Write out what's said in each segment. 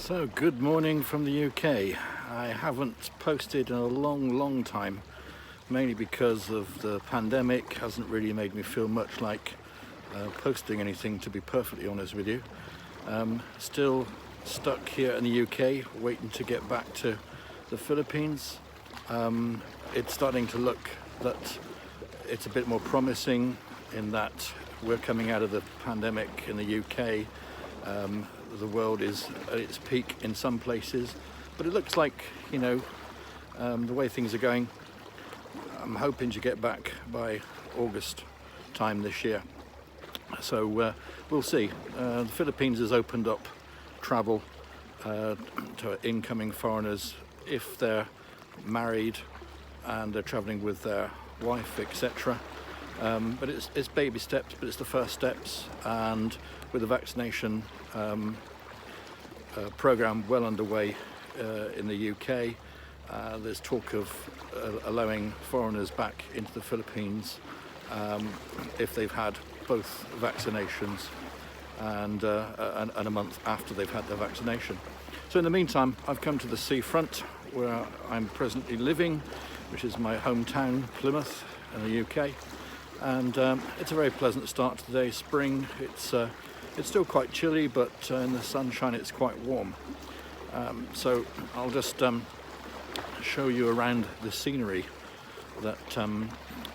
So, good morning from the UK. I haven't posted in a long time, mainly because of the pandemic. Hasn't really made me feel much like posting anything, to be perfectly honest with you. Still stuck here in the UK, waiting to get back to the Philippines. It's starting to look that it's a bit more promising in that we're coming out of the pandemic in the UK. The world is at its peak in some places, but it looks like, the way things are going, I'm hoping to get back by August time this year. So we'll see. The Philippines has opened up travel to incoming foreigners if they're married and they're traveling with their wife, etc. But it's baby steps, but it's the first steps, and with the vaccination program well underway in the UK, there's talk of allowing foreigners back into the Philippines if they've had both vaccinations and a month after they've had their vaccination. So in the meantime, I've come to the seafront where I'm presently living, which is my hometown, Plymouth, in the UK. And it's a very pleasant start to the day. Spring. It's still quite chilly, but in the sunshine it's quite warm. So I'll just show you around the scenery that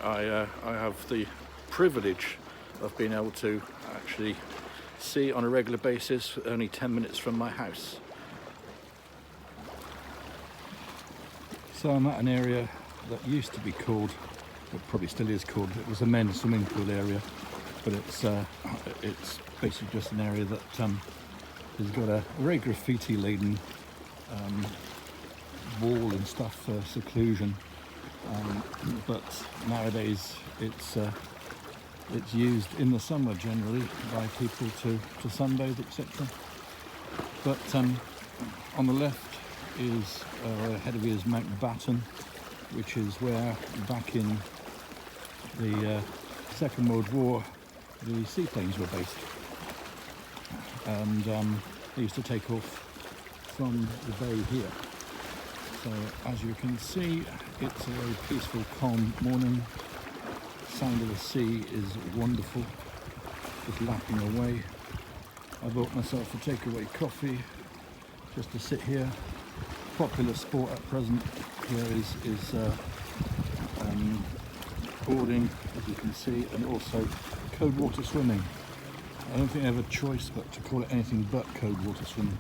I have the privilege of being able to actually see on a regular basis, only 10 minutes from my house. So I'm at an area that used to be called, it probably still is called, it was a men's swimming pool area, but it's basically just an area that has got a very graffiti laden wall and stuff for seclusion, but nowadays it's used in the summer generally by people to sunbathe, etc. But on the left is ahead of you is Mountbatten, which is where back in the Second World War the seaplanes were based, and they used to take off from the bay here. So as you can see, it's a very peaceful, calm morning. Sound of the sea is wonderful, just lapping away. I bought myself a takeaway coffee just to sit here. Popular sport at present here is boarding, as you can see, and also cold water swimming. I don't think I have a choice but to call it anything but cold water swimming,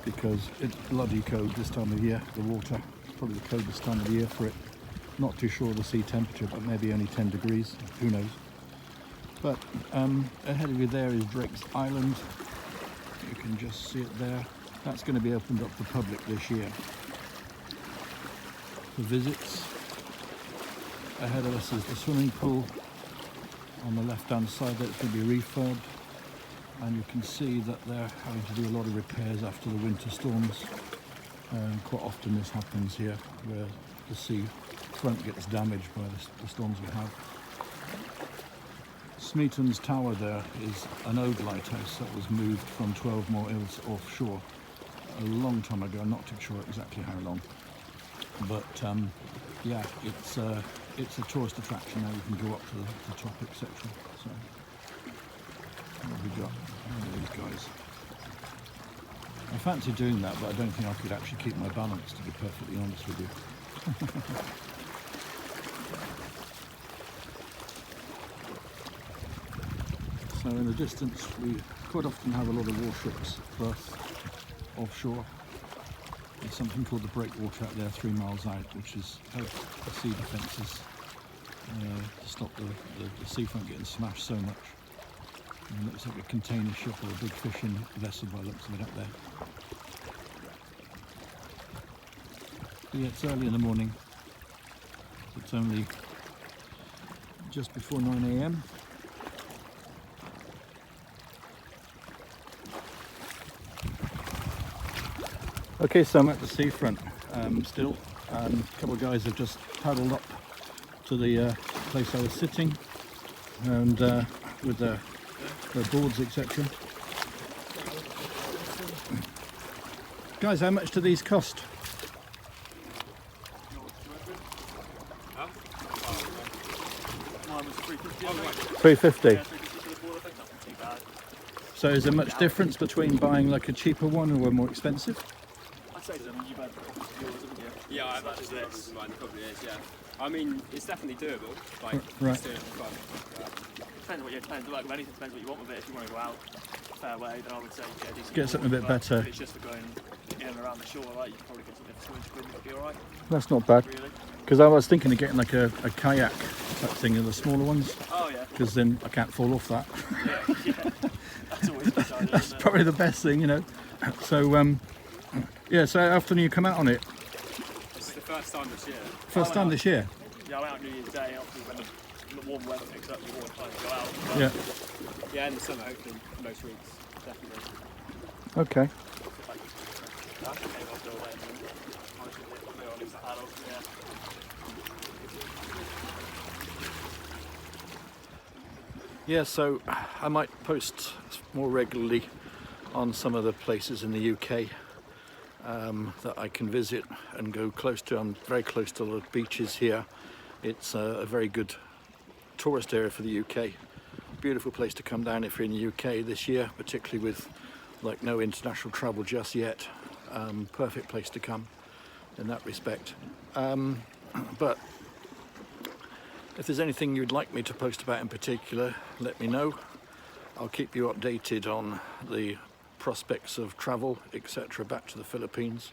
because it's bloody cold this time of year. The water, probably the coldest time of the year for it. Not too sure of the sea temperature, but maybe only 10 degrees, who knows. But ahead of you there is Drake's Island. You can just see it there. That's going to be opened up to the public this year for visits. Ahead of us is the swimming pool. On the left hand side there, it's going to be refurbed, and you can see that they're having to do a lot of repairs after the winter storms. Quite often this happens here, where the sea front gets damaged by the storms we have. Smeaton's Tower there is an old lighthouse that was moved from 12 More Ills offshore a long time ago. I'm not too sure exactly how long, but yeah, it's a tourist attraction now. You can go up to the top, etc. So what have we got? These guys. I fancy doing that, but I don't think I could actually keep my balance, to be perfectly honest with you. So in the distance we quite often have a lot of warships berth offshore. There's something called the breakwater out there 3 miles out, which is the sea defences to stop the seafront getting smashed so much. And it looks like a container ship or a big fishing vessel by the looks of it up there. But yeah, it's early in the morning. It's only just before 9 AM. Okay, so I'm at the seafront still. A couple of guys have just paddled up to the place I was sitting, and with their boards, etc. Guys, how much do these cost? Mine was 350. 350. Yeah, 350 for the board, I think that's not too bad. So is there much difference between buying like a cheaper one or a more expensive? I'd say so. I mean, you've had yours, haven't you? Yeah, I've actually this. this. Mine probably is, yeah. I mean, it's definitely doable. Like, Right. it's doing it for fun. Depends what you depends. Like with anything, depends what you want with it. If you want to go out a fair way, then I would say get a decent Get something a board, bit but better. If it's just for going in and around the shore, like you can probably get something for 200 quid and it'll be alright. That's not bad. Really. Because I was thinking of getting like a kayak type thing of the smaller ones. Oh yeah. Because then I can't fall off that. Yeah. That's always a good idea, That's isn't it? probably the best thing, you know. So yeah. So how often do you come out on it? This is the first time this year. First time this year. Yeah, I went out New Year's Day. Obviously, when the warm weather picks up, you always try to go out. But Yeah. Yeah, in the summer, hopefully, most weeks, definitely. Okay. I think maybe I'll go away and then I'll lose that hat off. Yeah. Yeah, so I might post more regularly on some of the places in the UK that I can visit and go close to. I'm very close to the beaches here. It's a very good tourist area for the UK. Beautiful place to come down if you're in the UK this year, particularly with like no international travel just yet. Perfect place to come in that respect. But if there's anything you'd like me to post about in particular, let me know. I'll keep you updated on the prospects of travel, etc., back to the Philippines.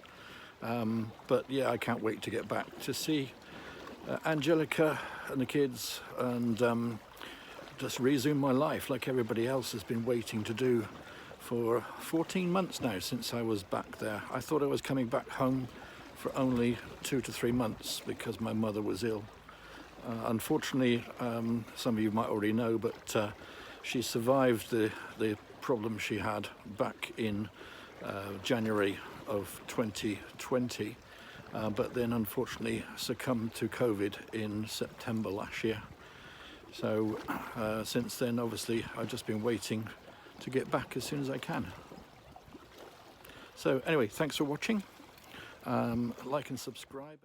But yeah, I can't wait to get back to see Angelica and the kids and just resume my life like everybody else has been waiting to do for 14 months now since I was back there. I thought I was coming back home for only 2 to 3 months because my mother was ill. Unfortunately, some of you might already know, but she survived the problem she had back in January of 2020, but then unfortunately succumbed to COVID in September last year. So since then, obviously, I've just been waiting to get back as soon as I can. So anyway, thanks for watching. Like and subscribe.